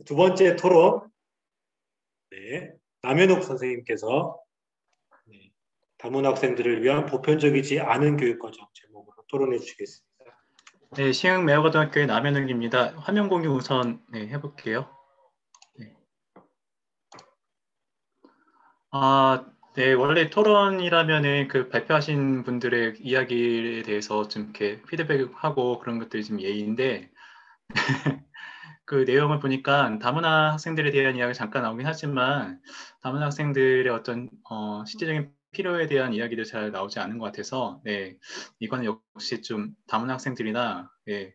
두 번째 토론, 네, 남현욱 선생님께서 네, 다문 학생들을 위한 보편적이지 않은 교육과정 제목으로 토론해 주시겠습니다. 네, 시흥매화고등학교의 남현욱입니다. 화면 공유 우선 해볼게요. 네. 네, 원래 토론이라면은 그 발표하신 분들의 이야기에 대해서 좀 이렇게 피드백하고 그런 것들이 좀 예의인데, 그 내용을 보니까 다문화 학생들에 대한 이야기 잠깐 나오긴 하지만, 다문화 학생들의 어떤, 실질적인 필요에 대한 이야기도 잘 나오지 않은 것 같아서, 네, 이거는 역시 좀 다문화 학생들이나, 네,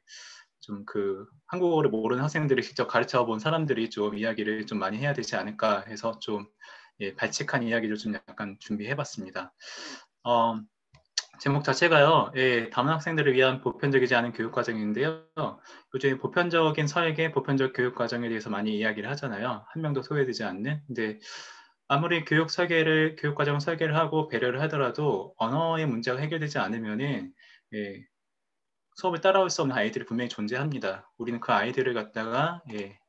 좀 그 한국어를 모르는 학생들을 직접 가르쳐 본 사람들이 좀 이야기를 좀 많이 해야 되지 않을까 해서 좀 예, 발칙한 이야기를 좀 약간 준비해 봤습니다. 제목 자체가요, 예, 다문 학생들을 위한 보편적이지 않은 교육 과정인데요. 요즘 보편적인 설계, 보편적 교육 과정에 대해서 많이 이야기를 하잖아요. 한 명도 소외되지 않는. 근데 아무리 교육 과정 설계를 하고 배려를 하더라도 언어의 문제가 해결되지 않으면은 예, 수업을 따라올 수 없는 아이들이 분명히 존재합니다. 우리는 그 아이들을 갖다가 예,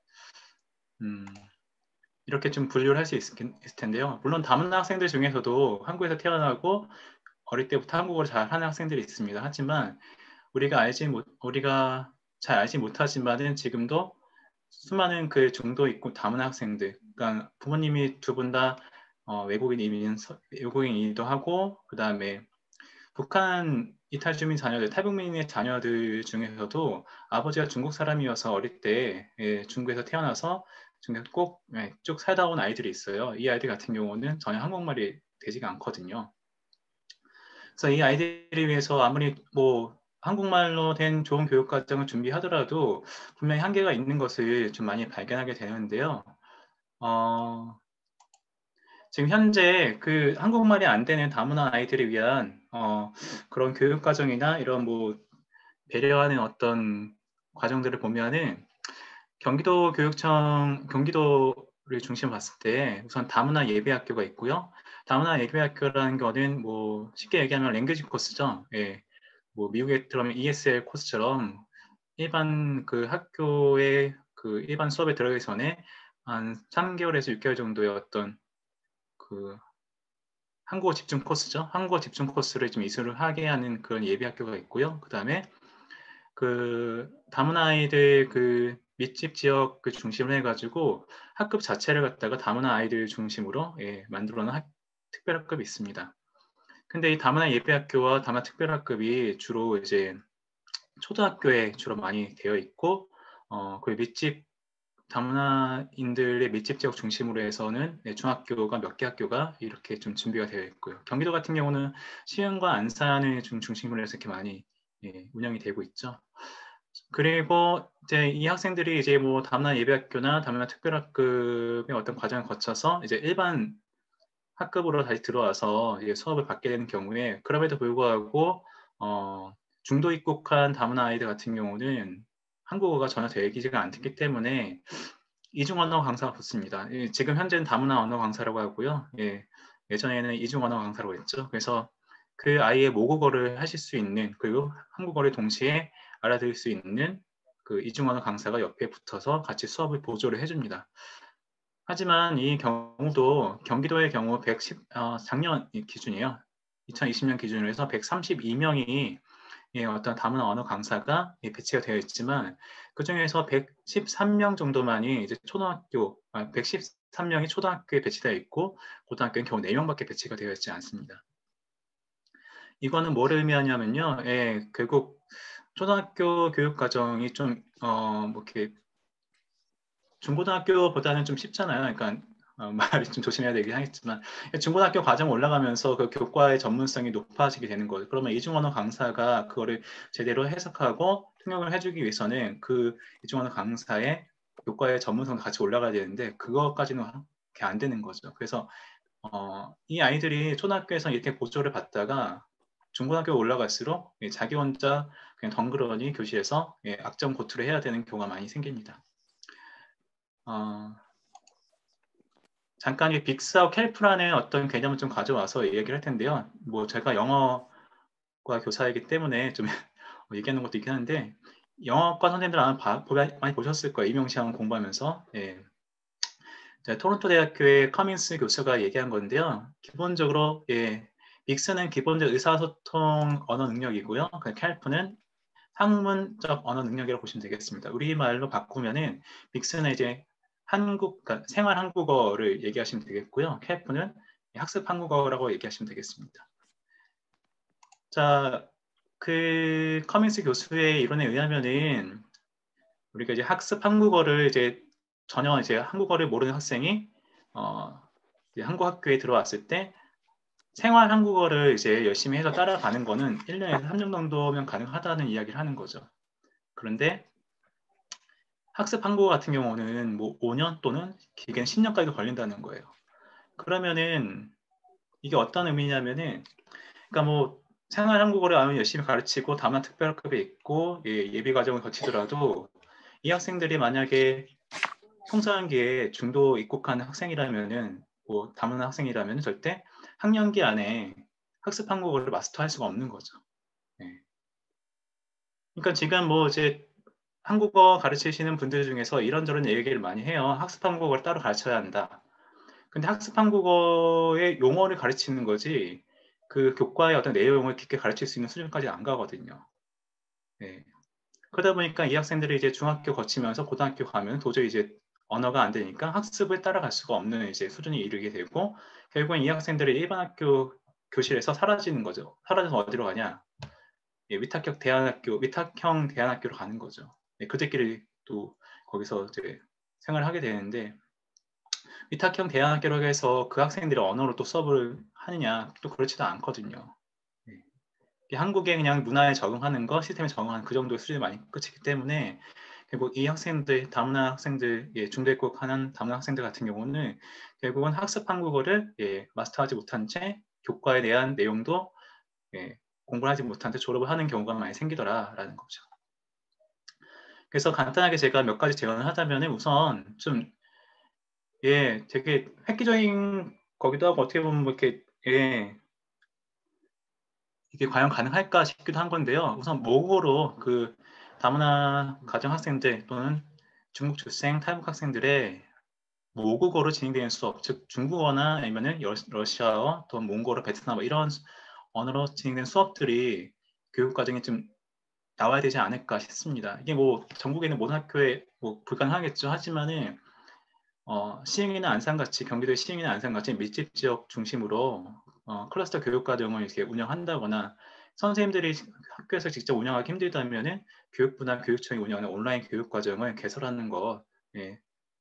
이렇게 좀 분류를 할 수 있을 텐데요. 물론 다문화 학생들 중에서도 한국에서 태어나고 어릴 때부터 한국어를 잘하는 학생들이 있습니다. 하지만 우리가 잘 알지 못하지만은 지금도 수많은 그 중도 있고 다문화 학생들, 그러니까 부모님이 두 분 다 외국인이기도 하고, 그 다음에 북한 이탈 주민 자녀들, 탈북민의 자녀들 중에서도 아버지가 중국 사람이어서 어릴 때 예, 중국에서 태어나서 중국에서 꼭 쭉 살다 온 아이들이 있어요. 이 아이들 같은 경우는 전혀 한국말이 되지가 않거든요. 그래서 이 아이들을 위해서 아무리 뭐 한국말로 된 좋은 교육 과정을 준비하더라도 분명히 한계가 있는 것을 좀 많이 발견하게 되는데요. 지금 현재 그 한국말이 안 되는 다문화 아이들을 위한 그런 교육 과정이나 이런 뭐 배려하는 어떤 과정들을 보면은 경기도를 중심으로 봤을 때 우선 다문화 예비학교가 있고요. 다문화 예비학교라는 거는 뭐 쉽게 얘기하면 랭귀지 코스죠. 예. 뭐 미국에 들어가면 ESL 코스처럼 일반 그 학교에 그 일반 수업에 들어가기 전에 한 3개월에서 6개월 정도의 어떤 그 한국어 집중 코스죠. 한국어 집중 코스를 좀 이수를 하게 하는 그런 예비 학교가 있고요. 그 다음에 그 다문화 아이들 그 밑집 지역 그 중심으로 해가지고 학급 자체를 갖다가 다문화 아이들 중심으로 예, 만들어 놓은 특별학급이 있습니다. 근데 이 다문화 예비학교와 다문화 특별학급이 주로 이제 초등학교에 주로 많이 되어 있고 그 밑집 다문화인들의 밀집 지역 중심으로 해서는 네, 중학교가 몇 개 학교가 이렇게 좀 준비가 되어 있고요. 경기도 같은 경우는 시흥과 안산을 중심으로 해서 이렇게 많이 예, 운영이 되고 있죠. 그리고 이제 이 학생들이 이제 뭐 다문화 예비학교나 다문화 특별학급의 어떤 과정을 거쳐서 이제 일반 학급으로 다시 들어와서 이제 수업을 받게 되는 경우에 그럼에도 불구하고 중도 입국한 다문화 아이들 같은 경우는 한국어가 전혀 되기지가 않기 때문에 이중 언어 강사가 붙습니다. 예, 지금 현재는 다문화 언어 강사라고 하고요. 예, 예전에는 이중 언어 강사라고 했죠. 그래서 그 아이의 모국어를 하실 수 있는 그리고 한국어를 동시에 알아들을 수 있는 그 이중 언어 강사가 옆에 붙어서 같이 수업을 보조를 해줍니다. 하지만 이 경우도 경기도의 경우 작년 기준이에요. 2020년 기준으로 해서 132명이 예, 어떤 다문화 언어 강사가 예, 배치가 되어 있지만 그 중에서 113명 정도만이 이제 113명이 초등학교에 배치되어 있고 고등학교는 겨우 4명밖에 배치가 되어 있지 않습니다. 이거는 뭐를 의미하냐면요. 예, 결국 초등학교 교육 과정이 좀 뭐 이렇게 중고등학교보다는 좀 쉽잖아요. 그러니까 말이 좀 조심해야 되긴 하겠지만 중고등학교 과정 올라가면서 그 교과의 전문성이 높아지게 되는 거예요. 그러면 이중언어 강사가 그거를 제대로 해석하고 통역을 해주기 위해서는 그 이중언어 강사의 교과의 전문성도 같이 올라가야 되는데 그것까지는 그렇게 안 되는 거죠. 그래서 이 아이들이 초등학교에서 이렇게 보조를 받다가 중고등학교 올라갈수록 자기 혼자 그냥 덩그러니 교실에서 악점 고투를 해야 되는 경우가 많이 생깁니다. 잠깐 이 빅스하고 캘프라는 어떤 개념을 좀 가져와서 얘기를 할 텐데요. 뭐 제가 영어과 교사이기 때문에 좀 얘기하는 것도 있긴 한데 영어과 선생님들 아마 많이 보셨을 거예요. 임용시험 공부하면서. 예. 토론토 대학교의 커민스 교수가 얘기한 건데요. 기본적으로 예, 믹스는 기본적 의사소통 언어 능력이고요. 캘프는 학문적 언어 능력이라고 보시면 되겠습니다. 우리말로 바꾸면은 믹스는 이제 그러니까 생활 한국어를 얘기하시면 되겠고요. 캘프는 학습 한국어라고 얘기하시면 되겠습니다. 자, 그 커민스 교수의 이론에 의하면은 우리가 이제 학습 한국어를 이제 전혀 이제 한국어를 모르는 학생이 이제 한국 학교에 들어왔을 때 생활 한국어를 이제 열심히 해서 따라가는 거는 1년에서 3년 정도면 가능하다는 이야기를 하는 거죠. 그런데 학습 한국어 같은 경우는 뭐 5년 또는 길게는 10년까지도 걸린다는 거예요. 그러면은 이게 어떤 의미냐면은 그러니까 뭐 생활 한국어를 아주 열심히 가르치고 다만 특별학급에 있고 예비 과정을 거치더라도 이 학생들이 만약에 청소년기에 중도 입국한 학생이라면은 뭐 다문화 학생이라면 절대 학년기 안에 학습 한국어를 마스터할 수가 없는 거죠. 네. 그러니까 지금 뭐 이제 한국어 가르치시는 분들 중에서 이런저런 얘기를 많이 해요. 학습 한국어를 따로 가르쳐야 한다. 근데 학습 한국어의 용어를 가르치는 거지 그 교과의 어떤 내용을 깊게 가르칠 수 있는 수준까지 안 가거든요. 네. 그러다 보니까 이 학생들이 이제 중학교 거치면서 고등학교 가면 도저히 이제 언어가 안 되니까 학습을 따라갈 수가 없는 이제 수준이 이르게 되고 결국엔 이 학생들이 일반 학교 교실에서 사라지는 거죠. 사라져서 어디로 가냐? 위탁형 대안학교로 가는 거죠. 그들끼리 또 거기서 이제 생활을 하게 되는데 위탁형 대안학교로 해서 그 학생들이 언어로 또 수업을 하느냐? 또 그렇지도 않거든요. 한국에 그냥 문화에 적응하는 거, 시스템에 적응하는 그 정도의 수준이 많이 끝이기 때문에 결국 이 학생들, 다문화 학생들, 중도 입국하는 다문화 학생들 같은 경우는 결국은 학습 한국어를 마스터하지 못한 채 교과에 대한 내용도 공부를 하지 못한 채 졸업을 하는 경우가 많이 생기더라라는 거죠. 그래서 간단하게 제가 몇 가지 제언을 하자면 우선 좀 되게 획기적인 거기도 하고 어떻게 보면 뭐 이렇게 이게 과연 가능할까 싶기도 한 건데요. 우선 모국어로 그 다문화 가정 학생들 또는 중국 출생 탈북 학생들의 모국어로 진행되는 수업, 즉 중국어나 아니면은 러시아어, 또 몽골어, 베트남어 이런 언어로 진행된 수업들이 교육 과정에 좀 나와야 되지 않을까 싶습니다. 이게 뭐 전국에 있는 모든 학교에 뭐 불가능하겠죠. 하지만은 시흥이나 안산같이 경기도의 시흥이나 안산같이 밀집 지역 중심으로 클러스터 교육 과정을 이렇게 운영한다거나 선생님들이 학교에서 직접 운영하기 힘들다면은 교육부나 교육청이 운영하는 온라인 교육 과정을 개설하는 거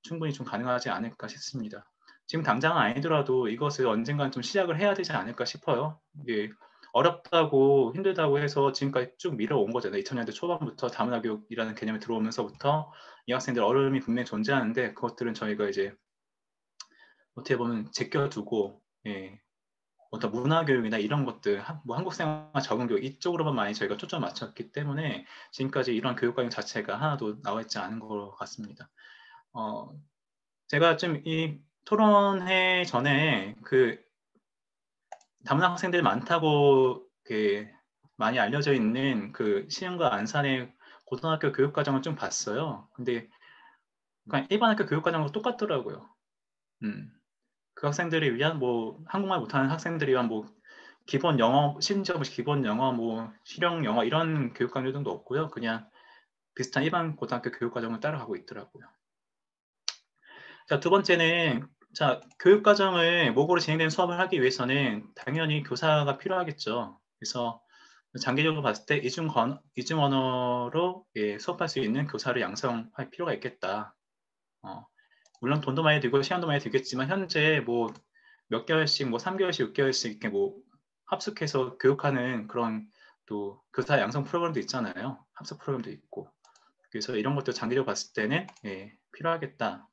충분히 좀 가능하지 않을까 싶습니다. 지금 당장은 아니더라도 이것을 언젠간 좀 시작을 해야 되지 않을까 싶어요. 이게 어렵다고 힘들다고 해서 지금까지 쭉 밀어온 거잖아요. 2000년대 초반부터 다문화 교육이라는 개념이 들어오면서부터 이 학생들 어려움이 분명히 존재하는데 그것들은 저희가 이제 어떻게 보면 제껴두고 어떤 문화교육이나 이런 것들, 뭐 한국생활 적응교육 이쪽으로만 많이 저희가 초점을 맞췄기 때문에 지금까지 이런 교육과정 자체가 하나도 나와 있지 않은 것 같습니다. 제가 좀 이 토론회 전에 그 다문화 학생들이 많다고 많이 알려져 있는 그 시흥과 안산의 고등학교 교육과정을 좀 봤어요. 근데 그냥 일반 학교 교육과정과 똑같더라고요. 그 학생들을 위한 뭐 한국말 못하는 학생들을 위한 뭐 기본 영어, 심지어 뭐 기본 영어, 뭐 실용 영어 이런 교육 강요등도 없고요. 그냥 비슷한 일반 고등학교 교육 과정을 따라가고 있더라고요. 자, 두 번째는 자, 교육 과정을 모국어로 진행된 수업을 하기 위해서는 당연히 교사가 필요하겠죠. 그래서 장기적으로 봤을 때 이중 언어로 수업할 수 있는 교사를 양성할 필요가 있겠다. 물론 돈도 많이 들고 시간도 많이 들겠지만 현재 뭐 몇 개월씩 뭐 3개월씩 6개월씩 이렇게 뭐 합숙해서 교육하는 그런 또 교사 양성 프로그램도 있잖아요. 합숙 프로그램도 있고. 그래서 이런 것도 장기적으로 봤을 때는 필요하겠다.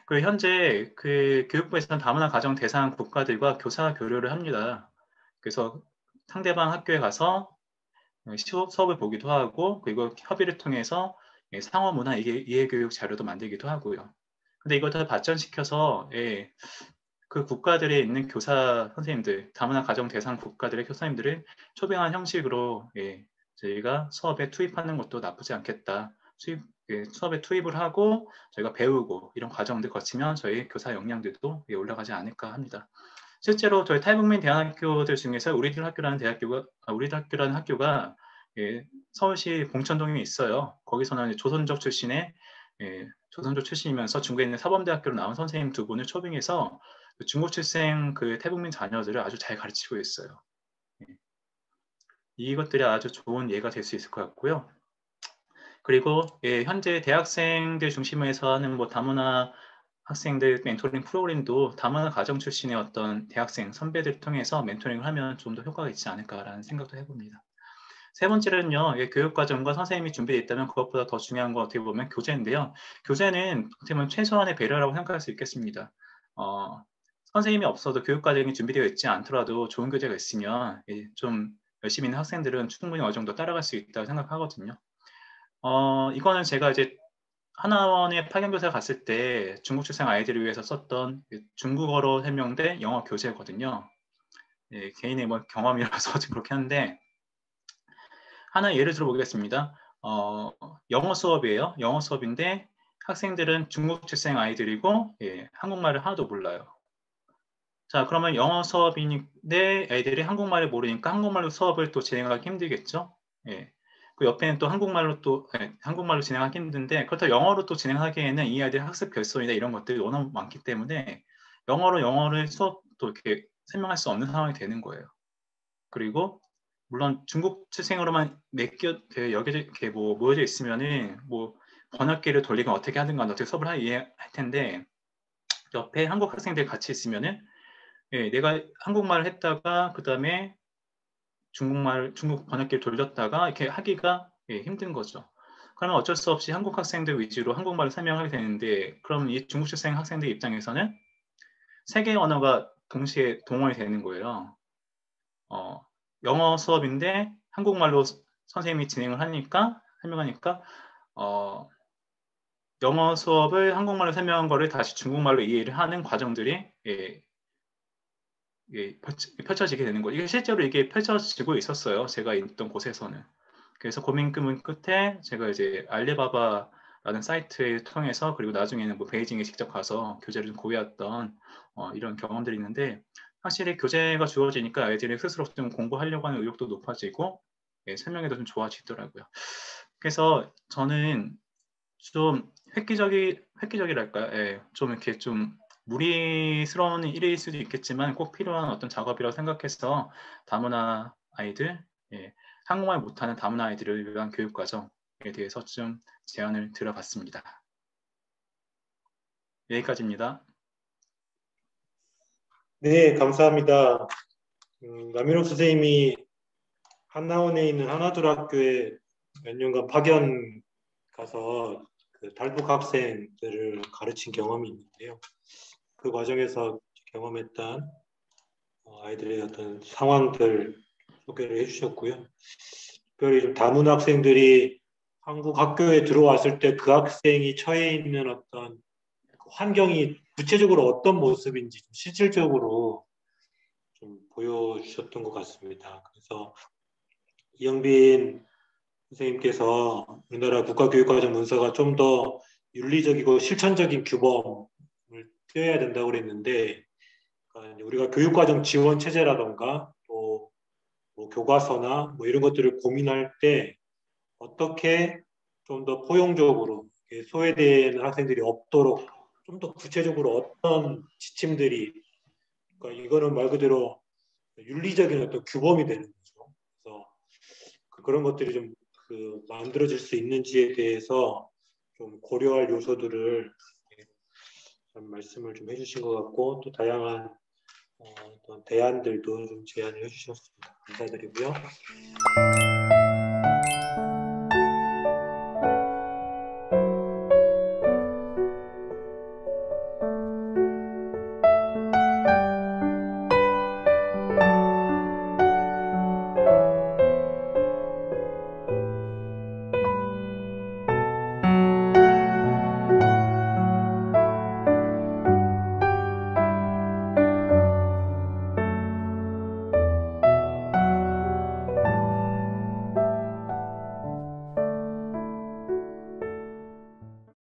그리고 현재 그 교육부에서는 다문화 가정 대상 국가들과 교사 교류를 합니다. 그래서 상대방 학교에 가서 수업을 보기도 하고 그리고 협의를 통해서 상호 문화 이해 교육 자료도 만들기도 하고요. 근데 이걸 더 발전시켜서 그 국가들에 있는 교사 선생님들, 다문화 가정 대상 국가들의 교사님들을 초빙한 형식으로 저희가 수업에 투입하는 것도 나쁘지 않겠다. 수업에 투입을 하고 저희가 배우고 이런 과정들 거치면 저희 교사 역량들도 올라가지 않을까 합니다. 실제로 저희 탈북민 대안학교들 중에서 우리들 학교라는 학교가 서울시 봉천동에 있어요. 거기서는 조선족 출신의 조선족 출신이면서 중국에 있는 사범대학교로 나온 선생님 2분을 초빙해서 중국 출생 그 탈북민 자녀들을 아주 잘 가르치고 있어요. 이것들이 아주 좋은 예가 될 수 있을 것 같고요. 그리고 현재 대학생들 중심으로 해서 하는 뭐 다문화 학생들 멘토링 프로그램도 다문화 가정 출신의 어떤 대학생 선배들을 통해서 멘토링을 하면 좀 더 효과가 있지 않을까라는 생각도 해봅니다. 세 번째는요, 교육과정과 선생님이 준비되어 있다면 그것보다 더 중요한 건 어떻게 보면 교재인데요. 교재는 어떻게 보면 최소한의 배려라고 생각할 수 있겠습니다. 선생님이 없어도 교육과정이 준비되어 있지 않더라도 좋은 교재가 있으면 좀 열심히 있는 학생들은 충분히 어느 정도 따라갈 수 있다고 생각하거든요. 이거는 제가 이제 하나원에 파견교사 갔을 때 중국 출생 아이들을 위해서 썼던 중국어로 설명된 영어 교재거든요. 개인의 뭐 경험이라서 그렇게 하는데 하나 예를 들어보겠습니다. 영어 수업이에요. 영어 수업인데 학생들은 중국 출생 아이들이고 한국말을 하나도 몰라요. 자, 그러면 영어 수업인데 애들이 한국말을 모르니까 한국말로 수업을 또 진행하기 힘들겠죠. 그 옆에는 또 한국말로 진행하기 힘든데 그렇다고 영어로 또 진행하기에는 이 아이들 학습 결손이나 이런 것들이 워낙 많기 때문에 영어를 수업도 이렇게 설명할 수 없는 상황이 되는 거예요. 그리고 물론 중국 출생으로만 여기 뭐 모여져 있으면은 뭐 번역기를 돌리건 어떻게 하든가 어떻게 수업을 이해할 텐데 옆에 한국 학생들 같이 있으면은 내가 한국말을 했다가 그 다음에 중국 번역기를 돌렸다가 이렇게 하기가 힘든 거죠. 그러면 어쩔 수 없이 한국 학생들 위주로 한국말을 설명하게 되는데 그럼 이 중국 출생 학생들 입장에서는 세 개의 언어가 동시에 동원이 되는 거예요. 영어 수업인데 한국말로 선생님이 설명하니까 영어 수업을 한국말로 설명한 거를 다시 중국말로 이해를 하는 과정들이 펼쳐지게 되는 거죠. 이게 실제로 이게 펼쳐지고 있었어요. 제가 있던 곳에서는. 그래서 고민 끝에 제가 이제 알리바바라는 사이트를 통해서 그리고 나중에는 뭐 베이징에 직접 가서 교재를 좀 구해왔던 이런 경험들이 있는데 확실히 교재가 주어지니까 아이들이 스스로 좀 공부하려고 하는 의욕도 높아지고 설명에도 좀 좋아지더라고요. 그래서 저는 좀 획기적이랄까요? 좀 이렇게 좀 무리스러운 일일 수도 있겠지만 꼭 필요한 어떤 작업이라고 생각해서 다문화 아이들, 한국말 못하는 다문화 아이들을 위한 교육과정에 대해서 좀 제안을 드려봤습니다. 여기까지입니다. 네, 감사합니다. 남인호 선생님이 한나원에 있는 한화둘학교에 몇 년간 파견 가서 그 탈북 학생들을 가르친 경험이 있는데요. 그 과정에서 경험했던 아이들의 어떤 상황들 소개를 해주셨고요. 특별히 좀 다문화 학생들이 한국 학교에 들어왔을 때 그 학생이 처해 있는 어떤 환경이 구체적으로 어떤 모습인지 좀 실질적으로 좀 보여주셨던 것 같습니다. 그래서 이영빈 선생님께서 우리나라 국가교육과정 문서가 좀 더 윤리적이고 실천적인 규범을 띄어야 된다고 그랬는데 그러니까 우리가 교육과정 지원 체제라던가 또 뭐 교과서나 뭐 이런 것들을 고민할 때 어떻게 좀 더 포용적으로 소외되는 학생들이 없도록 좀 더 구체적으로 어떤 지침들이 그러니까 이거는 말 그대로 윤리적인 어떤 규범이 되는 거죠. 그래서 그런 것들이 좀 만들어질 수 있는지에 대해서 좀 고려할 요소들을 좀 말씀을 좀 해주신 것 같고 또 다양한 어떤 대안들도 좀 제안을 해주셨습니다. 감사드리고요.